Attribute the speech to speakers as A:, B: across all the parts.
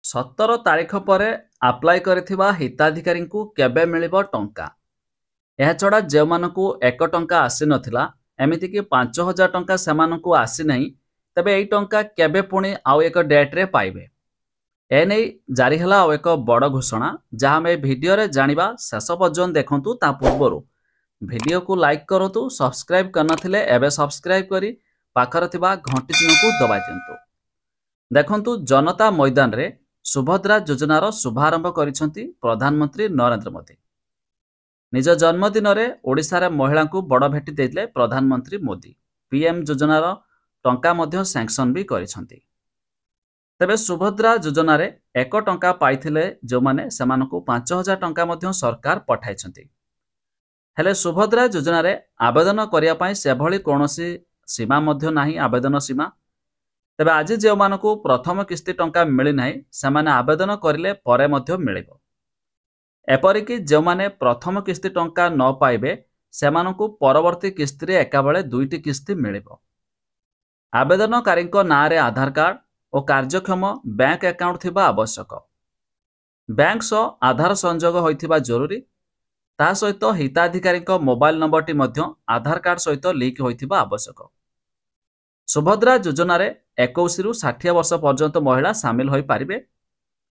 A: 17 ତାରିଖ ପରେ ଆପ୍ଲାଏ କରିଥିବା ହିତାଧିକାରୀଙ୍କୁ କେବେ ମିଳିବ ଟଙ୍କା? ଏହାଛଡ଼ା ଯେଉଁମାନଙ୍କୁ 1 ଟଙ୍କା ଆସିନଥିଲା, ଏମିତିକି 5,000 ଟଙ୍କା ସେମାନଙ୍କୁ ଆସିନାହିଁ, ତେବେ ଏହି ଟଙ୍କା କେବେ ପୁଣି ଆଉ ଏକ ଡେଟ୍ରେ ପାଇବେ? ଏନେଇ ଜାରି ହେଲା ଆଉ ଏକ ବଡ଼ ଘୋଷଣା, ଯାହା ଆମେ ଭିଡ଼ିଓରେ ଜାଣିବା। ଶେଷ ପର୍ଯ୍ୟନ୍ତ ଦେଖନ୍ତୁ। ତା ପୂର୍ବରୁ ଭିଡ଼ିଓକୁ ଲାଇକ୍ କରନ୍ତୁ, ସବସ୍କ୍ରାଇବ୍ କରିନଥିଲେ ଏବେ ସବସ୍କ୍ରାଇବ୍ କରି ପାଖରେ ଥିବା ଘଣ୍ଟି ଚିହ୍ନକୁ ଦବାଇ ଦିଅନ୍ତୁ। ଦେଖନ୍ତୁ, ଜନତା ମଇଦାନରେ ସୁଭଦ୍ରା ଯୋଜନାର ଶୁଭାରମ୍ଭ କରିଛନ୍ତି ପ୍ରଧାନମନ୍ତ୍ରୀ ନରେନ୍ଦ୍ର ମୋଦି। ନିଜ ଜନ୍ମଦିନରେ ଓଡ଼ିଶାରେ ମହିଳାଙ୍କୁ ବଡ଼ ଭେଟି ଦେଇଥିଲେ ପ୍ରଧାନମନ୍ତ୍ରୀ ମୋଦି। ପିଏମ୍ ଯୋଜନାର ଟଙ୍କା ମଧ୍ୟ ସାଂକ୍ସନ୍ ବି କରିଛନ୍ତି। ତେବେ ସୁଭଦ୍ରା ଯୋଜନାରେ 1 ଟଙ୍କା ପାଇଥିଲେ ଯେଉଁମାନେ, ସେମାନଙ୍କୁ 5,000 ଟଙ୍କା ମଧ୍ୟ ସରକାର ପଠାଇଛନ୍ତି। ହେଲେ ସୁଭଦ୍ରା ଯୋଜନାରେ ଆବେଦନ କରିବା ପାଇଁ ସେଭଳି କୌଣସି ସୀମା ମଧ୍ୟ ନାହିଁ, ଆବେଦନ ସୀମା। ତେବେ ଆଜି ଯେଉଁମାନଙ୍କୁ ପ୍ରଥମ କିସ୍ତି ଟଙ୍କା ମିଳିନାହିଁ, ସେମାନେ ଆବେଦନ କରିଲେ ପରେ ମଧ୍ୟ ମିଳିବ। ଏପରିକି ଯେଉଁମାନେ ପ୍ରଥମ କିସ୍ତି ଟଙ୍କା ନ ପାଇବେ, ସେମାନଙ୍କୁ ପରବର୍ତ୍ତୀ କିସ୍ତିରେ ଏକାବେଳେ 2ଟି କିସ୍ତି ମିଳିବ। ଆବେଦନକାରୀଙ୍କ ନାଁରେ ଆଧାର କାର୍ଡ଼ ଓ କାର୍ଯ୍ୟକ୍ଷମ ବ୍ୟାଙ୍କ ଆକାଉଣ୍ଟ ଥିବା ଆବଶ୍ୟକ। ବ୍ୟାଙ୍କ ସହ ଆଧାର ସଂଯୋଗ ହୋଇଥିବା ଜରୁରୀ। ତା ସହିତ ହିତାଧିକାରୀଙ୍କ ମୋବାଇଲ ନମ୍ବରଟି ମଧ୍ୟ ଆଧାର କାର୍ଡ଼ ସହିତ ଲିଙ୍କ ହୋଇଥିବା ଆବଶ୍ୟକ। ସୁଭଦ୍ରା ଯୋଜନାରେ 21ରୁ 60 ବର୍ଷ ପର୍ଯ୍ୟନ୍ତ ମହିଳା ସାମିଲ ହୋଇପାରିବେ।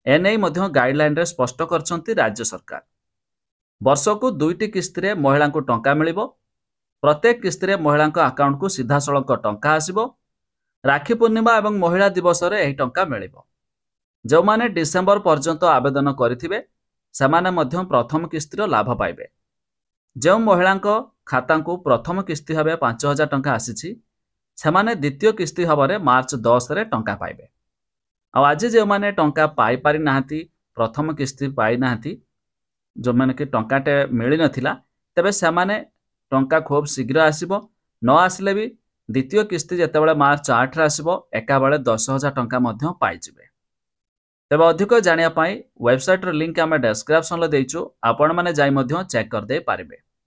A: ଏନେଇ ମଧ୍ୟ ଗାଇଡଲାଇନରେ ସ୍ପଷ୍ଟ କରିଛନ୍ତି ରାଜ୍ୟ ସରକାର। ବର୍ଷକୁ 2ଟି କିସ୍ତିରେ ମହିଳାଙ୍କୁ ଟଙ୍କା ମିଳିବ। ପ୍ରତ୍ୟେକ କିସ୍ତିରେ ମହିଳାଙ୍କ ଆକାଉଣ୍ଟକୁ ସିଧାସଳଖ ଟଙ୍କା ଆସିବ। ରାକ୍ଷୀ ପୂର୍ଣ୍ଣିମା ଏବଂ ମହିଳା ଦିବସରେ ଏହି ଟଙ୍କା ମିଳିବ। ଯେଉଁମାନେ ଡିସେମ୍ବର ପର୍ଯ୍ୟନ୍ତ ଆବେଦନ କରିଥିବେ, ସେମାନେ ମଧ୍ୟ ପ୍ରଥମ କିସ୍ତିର ଲାଭ ପାଇବେ। ଯେଉଁ ମହିଳାଙ୍କ ଖାତାଙ୍କୁ ପ୍ରଥମ କିସ୍ତି ଭାବେ 5,000 ଟଙ୍କା ଆସିଛି, ସେମାନେ ଦ୍ୱିତୀୟ କିସ୍ତି ଭାବରେ ମାର୍ଚ୍ଚ 10ରେ ଟଙ୍କା ପାଇବେ। ଆଉ ଆଜି ଯେଉଁମାନେ ଟଙ୍କା ପାଇପାରି ନାହାନ୍ତି, ପ୍ରଥମ କିସ୍ତି ପାଇନାହାନ୍ତି, ଯେଉଁମାନେ କି ଟଙ୍କାଟେ ମିଳିନଥିଲା, ତେବେ ସେମାନେ ଟଙ୍କା ଖୁବ୍ ଶୀଘ୍ର ଆସିବ। ନ ଆସିଲେ ବି ଦ୍ୱିତୀୟ କିସ୍ତି ଯେତେବେଳେ ମାର୍ଚ୍ଚ 8ରେ ଆସିବ, ଏକାବେଳେ 10,000 ଟଙ୍କା ମଧ୍ୟ ପାଇଯିବେ। ତେବେ ଅଧିକ ଜାଣିବା ପାଇଁ ୱେବସାଇଟ୍ର ଲିଙ୍କ ଆମେ ଡେସ୍କ୍ରିପ୍ସନରେ ଦେଇଛୁ, ଆପଣମାନେ ଯାଇ ମଧ୍ୟ ଚେକ୍ କରିଦେଇ ପାରିବେ।